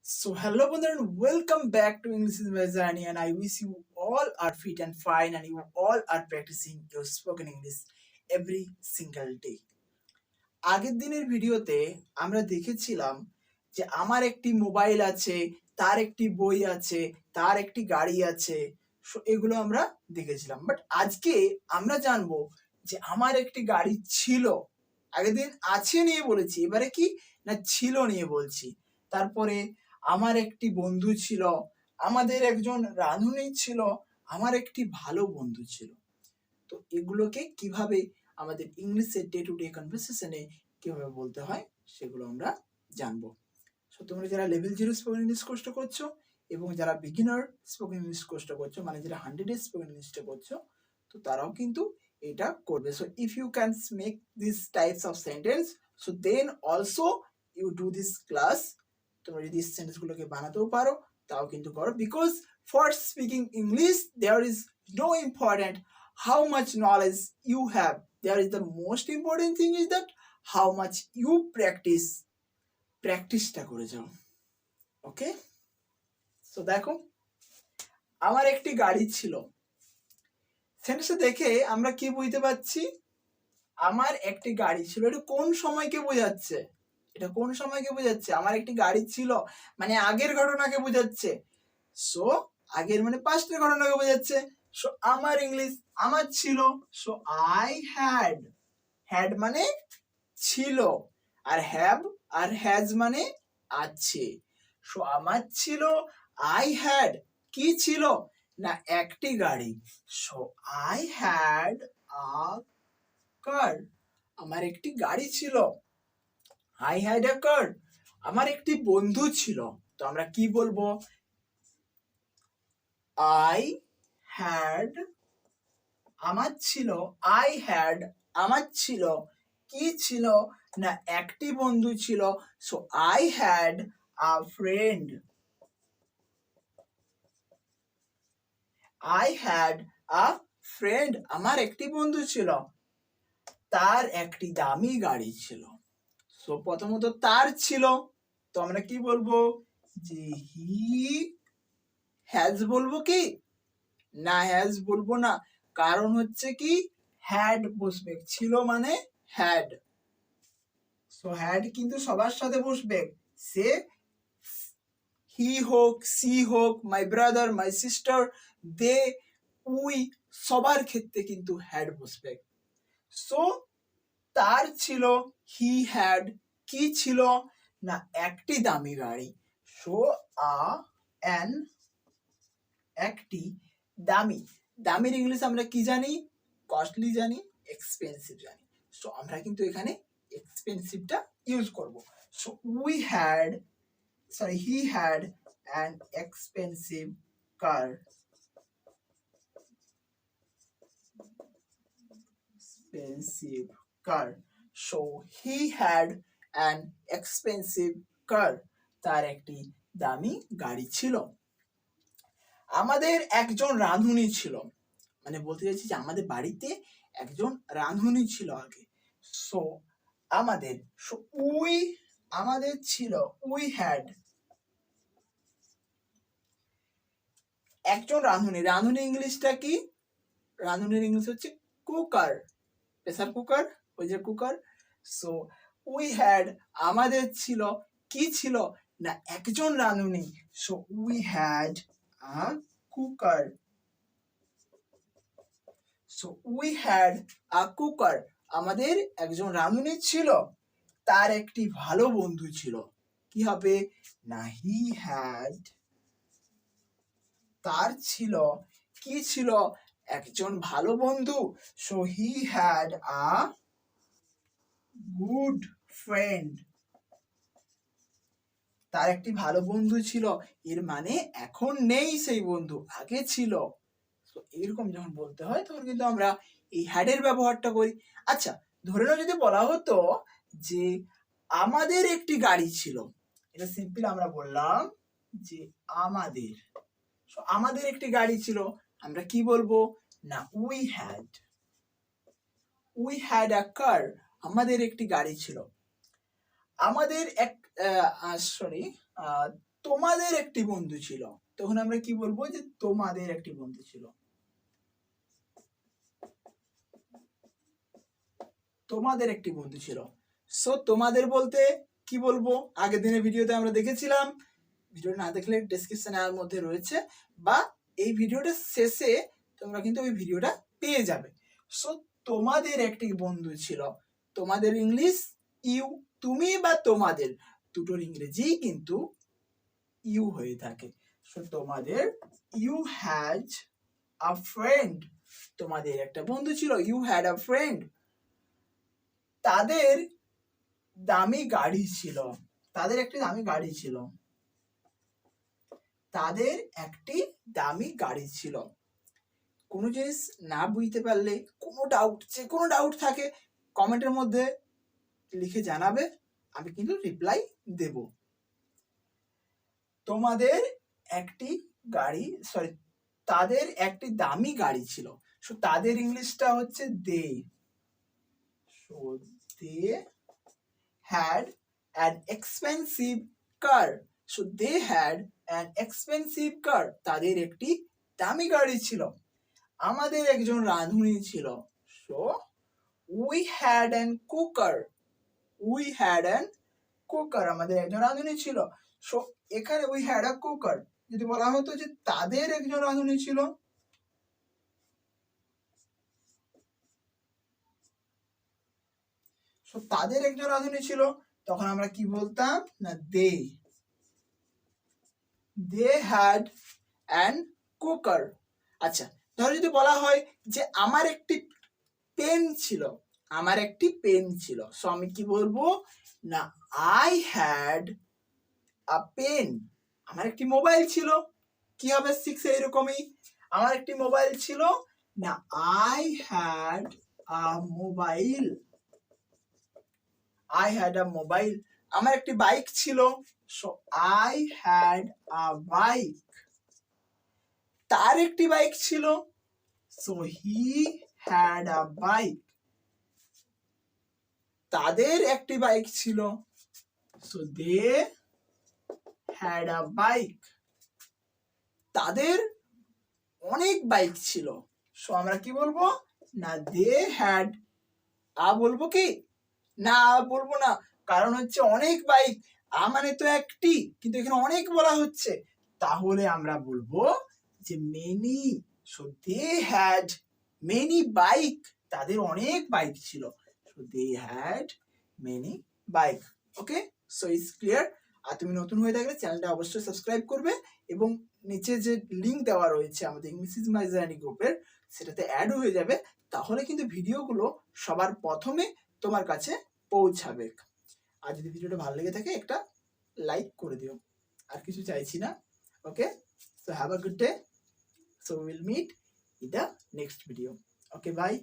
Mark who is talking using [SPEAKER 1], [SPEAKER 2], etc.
[SPEAKER 1] So hello brethren, welcome back to English is my journey, and I wish you all are fit and fine and you all are practicing your spoken English every single day. আগের দিনের ভিডিওতে আমরা দেখেছিলাম যে আমার একটি mobile আছে, তার একটি বই আছে, তার একটি গাড়ি আছে, এগুলো আমরা দেখেছিলাম। বাট আজকে আমরা জানবো যে আমার একটি গাড়ি ছিল। আগের দিন আছে নিয়ে বলেছি, এবারে কি না ছিল নিয়ে বলছি। তারপরে আমার একটি বন্ধু ছিল, আমাদের একজন রাঁধুনি ছিল, আমার একটি ভালো বন্ধু ছিল। তো এগুলোকে কিভাবে আমাদের ইংলিশের ডে টু ডে কনভারসেশনে কিভাবে বলতে হয় সেগুলো আমরা জানবো। সো তোমরা যারা লেভেল 0 স্পোকেন ইংলিশ কোর্সটা করছো এবং যারা বিগিনার স্পোকেন ইংলিশ কোর্সটা করছো, মানে যারা 100 স্পোকেন ইংলিশটা করছো, তো তারাও কিন্তু এটা করবে। So if you can make this types of sentence, so then also you do this class. তোমরা যদি এই সেন্টেন্সগুলোকে বানাতেও পারো তাও কিন্তু করো, because for speaking English there is no important how much knowledge you have. There is the most important thing is that how much you প্র্যাকটিসটা করে যাও। ওকে, সো দেখো আমার একটি গাড়ি ছিল। সেন্টেন্সটা দেখে আমরা কি বুঝতে পারছি? আমার একটি গাড়ি ছিল, এটা কোন সময়কে বোঝাচ্ছে? এটা কোন সময়কে বোঝাচ্ছে? আমার একটি গাড়ি ছিল মানে আগের ঘটনাকে বোঝাচ্ছে। সো আগের মানে পাস্টের ঘটনাকে বোঝাচ্ছে। সো আমার ইংলিশ আমার ছিল, সো আই হ্যাড। হ্যাড মানে ছিল, আর হ্যাভ আর হ্যাজ মানে আছে। সো আমার ছিল, আই হ্যাড কি ছিল না একটি গাড়ি। সো আই হ্যাড আ কার। আমার একটি গাড়ি ছিল, আই হ্যাড আ কার। আমার একটি বন্ধু ছিল, তো আমরা কি বলবো? আই হ্যাড আমার ছিল, আই হ্যাড আমার ছিল কি ছিল না একটি বন্ধু ছিল। So I had a friend. I had a friend আমার একটি বন্ধু ছিল, তার একটি দামি গাড়ি ছিল। সো প্রথমত তার ছিল, তো আমরা কি বলবো? যে হি হ্যাজ বলবো কি না হ্যাজ বলবো না, কারণ হচ্ছে কি হ্যাড বসবে, ছিল মানে হ্যাড। সো হ্যাড কিন্তু সবার সাথে বসবে, সে হি হোক, সি হোক, my brother, my sister, they, we, সবার ক্ষেত্রে কিন্তু হ্যাড বসবে। সো তার ছিল, হি হ্যাড কি ছিল না একটি দামি গাড়ি। সো অ্যান একটি দামি। দামির ইংলিশ আমরা কি জানি? কস্টলি জানি, এক্সপেন্সিভ জানি। সো আমরা কিন্তু এখানে এক্সপেন্সিভটা ইউজ করব। So he had an expensive car. Expensive car. So he had an expensive car. তার একটি দামি গাড়ি ছিল। আমাদের একজন রাঁধুনি ছিল, মানে বলতে চাইছি যে আমাদের বাড়িতে একজন রাঁধুনি ছিল আগে। সো আমাদের, সো উই আমাদের ছিল, উই হ্যাড একজন রাঁধুনি। রাঁধুনি ইংলিশটা কি? রাঁধুনির ইংলিশ হচ্ছে কুকার, প্রেসার কুকার, ওই যে কুকার। সো উই হ্যাড আমাদের ছিল কি ছিল না একজন রাঁধুনি। So we had a cooker. So we had a cooker আমাদের একজন রাঁধুনি ছিল, তার একটি ভালো বন্ধু ছিল। কি হবে না হি হ্যাড, তার ছিল কি ছিল একজন ভালো বন্ধু। So he had a good friend. তার একটি ভালো বন্ধু ছিল, এর মানে এখন নেই সেই বন্ধু, আগে ছিল। তো এরকম যখন বলতে হয় তখন কিন্তু আমরা এই হ্যাডের ব্যবহারটা করি। আচ্ছা, ধরে নাও যদি বলা হতো যে আমাদের একটি গাড়ি ছিল, এটা সিম্পল আমরা বললাম যে আমাদের। আমাদের একটি গাড়ি ছিল, আমরা কি বলবো না উই হ্যাড আ কার। আমাদের একটি গাড়ি ছিল। আমাদের এক তোমাদের একটি বন্ধু ছিল, তখন আমরা কি বলবো, যে তোমাদের একটি বন্ধু ছিল। তোমাদের একটি বন্ধু ছিল। সো তোমাদের বলতে কি বলবো, আগের দিনের ভিডিওতে আমরা দেখেছিলাম, ভিডিও না দেখলে ডেসক্রিপশনের মধ্যে রয়েছে, বা এই ভিডিওটা শেষে তোমরা কিন্তু ওই ভিডিওটা পেয়ে যাবে। সো তোমাদের একটি বন্ধু ছিল, তোমাদের ইংলিশ ইউ, তুমি বা তোমাদের দুটোর ইংরেজি কিন্তু ইউ হয়ে থাকে। সো তোমাদের ইউ হ্যাজ আ ফ্রেন্ড, তোমাদের একটা বন্ধু ছিল, ইউ হ্যাড আ ফ্রেন্ড। তাদের দামি গাড়ি ছিল, তাদের একটি দামি গাড়ি ছিল, তাদের একটি দামি গাড়ি ছিল। কোনো জিনিস না বুঝতে পারলে, কোনো ডাউট, যে কোনো ডাউট থাকে কমেন্টের মধ্যে লিখে জানাবে, আমি কিন্তু রিপ্লাই দেব। তোমাদের একটি গাড়ি, সরি, তাদের একটি দামি গাড়ি ছিল। সো তাদের ইংলিশটা হচ্ছে they. So they had an expensive car. So they had an expensive car. তাদের একটি দামি গাড়ি ছিল। আমাদের একজন রাঁধুনি ছিল। So we had an cooker. We had an cooker. আমাদের একজন রাঁধুনি ছিল। So এখানে we had a cooker যদি বলা হতো যে তাদের একজন রাঁধুনি ছিল, সো তাদের একজন রাঁধুনি ছিল, তখন আমরা কি বলতাম না they had an cooker. আচ্ছা, ধরো যদি বলা হয় যে আমার একটি পেন ছিল, আমার একটি পেন ছিল, সো আমি কি বলবো না I had a pen. আমার একটি মোবাইল ছিল, কি হবে 6 এরকমই, আমার একটি মোবাইল ছিল, না I had a mobile. I had a mobile. আমার একটি বাইক ছিল, so I had a bike. তার একটি বাইক ছিল, so he had a bike. তাদের একটি বাইক ছিল, so they had a bike. তাদের অনেক বাইক ছিল, সো আমরা কি বলবো না they had, বলবো কি না বলবো না, কারণ হচ্ছে অনেক বাইক, মানে তো একটি, কিন্তু এখানে অনেক বলা হচ্ছে, তাহলে আমরা বলবো যে many. So they had many bike, তাদের অনেক বাইক ছিল, so they had many bike. Okay, so it's clear. আর তুমি নতুন হয়ে থাকলে চ্যানেলটা অবশ্যই সাবস্ক্রাইব করবে, এবং নিচে যে লিঙ্ক দেওয়া রয়েছে আমাদের ইংলিশ ইজ মাই জার্নি গ্রুপের, সেটাতে অ্যাড হয়ে যাবে, তাহলে কিন্তু ভিডিওগুলো সবার প্রথমে তোমার কাছে পৌঁছাবে। আর যদি ভিডিওটা ভালো লেগে থাকে একটা লাইক করে দিও, আর কিছু চাইছি না। Okay, so have a good day, so will meet in the next video. Okay, by.